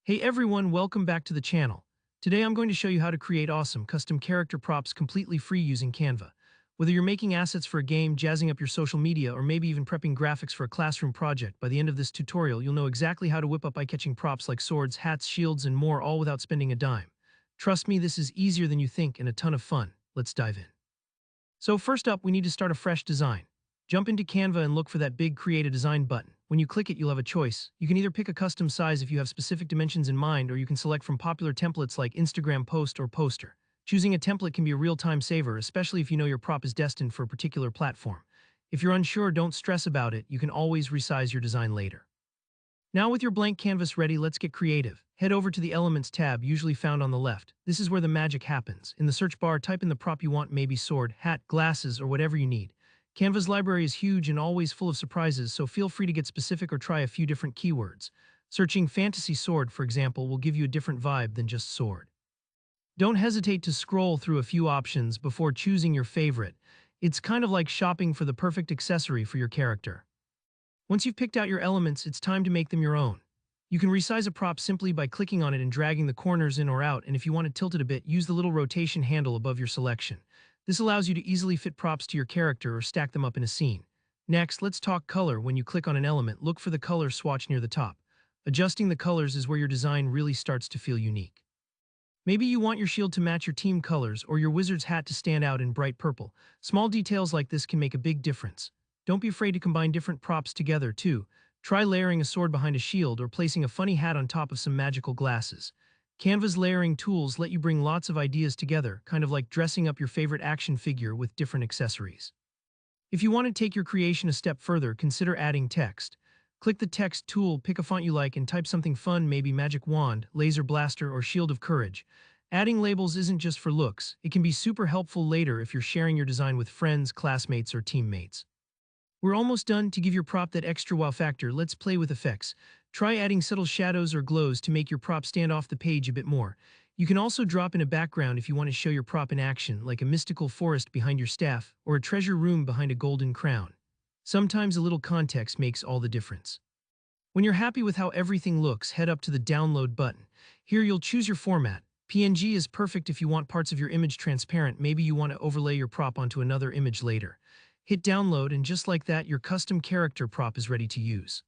Hey everyone, welcome back to the channel. Today I'm going to show you how to create awesome custom character props completely free using Canva. Whether you're making assets for a game, jazzing up your social media, or maybe even prepping graphics for a classroom project, by the end of this tutorial you'll know exactly how to whip up eye-catching props like swords, hats, shields, and more, all without spending a dime. Trust me, this is easier than you think and a ton of fun. Let's dive in. So first up, we need to start a fresh design. Jump into Canva and look for that big Create a Design button. When you click it, you'll have a choice. You can either pick a custom size if you have specific dimensions in mind, or you can select from popular templates like Instagram Post or Poster. Choosing a template can be a real time saver, especially if you know your prop is destined for a particular platform. If you're unsure, don't stress about it. You can always resize your design later. Now with your blank canvas ready, let's get creative. Head over to the Elements tab, usually found on the left. This is where the magic happens. In the search bar, type in the prop you want, maybe sword, hat, glasses, or whatever you need. Canva's library is huge and always full of surprises, so feel free to get specific or try a few different keywords. Searching fantasy sword, for example, will give you a different vibe than just sword. Don't hesitate to scroll through a few options before choosing your favorite. It's kind of like shopping for the perfect accessory for your character. Once you've picked out your elements, it's time to make them your own. You can resize a prop simply by clicking on it and dragging the corners in or out, and if you want to tilt it a bit, use the little rotation handle above your selection. This allows you to easily fit props to your character or stack them up in a scene. Next, let's talk color. When you click on an element, look for the color swatch near the top. Adjusting the colors is where your design really starts to feel unique. Maybe you want your shield to match your team colors or your wizard's hat to stand out in bright purple. Small details like this can make a big difference. Don't be afraid to combine different props together, too. Try layering a sword behind a shield or placing a funny hat on top of some magical glasses. Canva's layering tools let you bring lots of ideas together, kind of like dressing up your favorite action figure with different accessories. If you want to take your creation a step further, consider adding text. Click the text tool, pick a font you like, and type something fun, maybe Magic Wand, Laser Blaster, or Shield of Courage. Adding labels isn't just for looks. It can be super helpful later if you're sharing your design with friends, classmates, or teammates. We're almost done. To give your prop that extra wow factor, let's play with effects. Try adding subtle shadows or glows to make your prop stand off the page a bit more. You can also drop in a background if you want to show your prop in action, like a mystical forest behind your staff or a treasure room behind a golden crown. Sometimes a little context makes all the difference. When you're happy with how everything looks, head up to the Download button. Here you'll choose your format. PNG is perfect if you want parts of your image transparent. Maybe you want to overlay your prop onto another image later. Hit download, and just like that, your custom character prop is ready to use.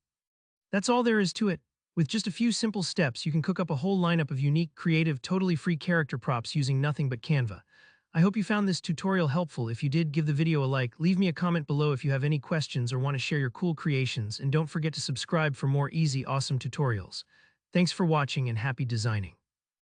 That's all there is to it. With just a few simple steps, you can cook up a whole lineup of unique, creative, totally free character props using nothing but Canva. I hope you found this tutorial helpful. If you did, give the video a like, leave me a comment below if you have any questions or want to share your cool creations, and don't forget to subscribe for more easy, awesome tutorials. Thanks for watching and happy designing.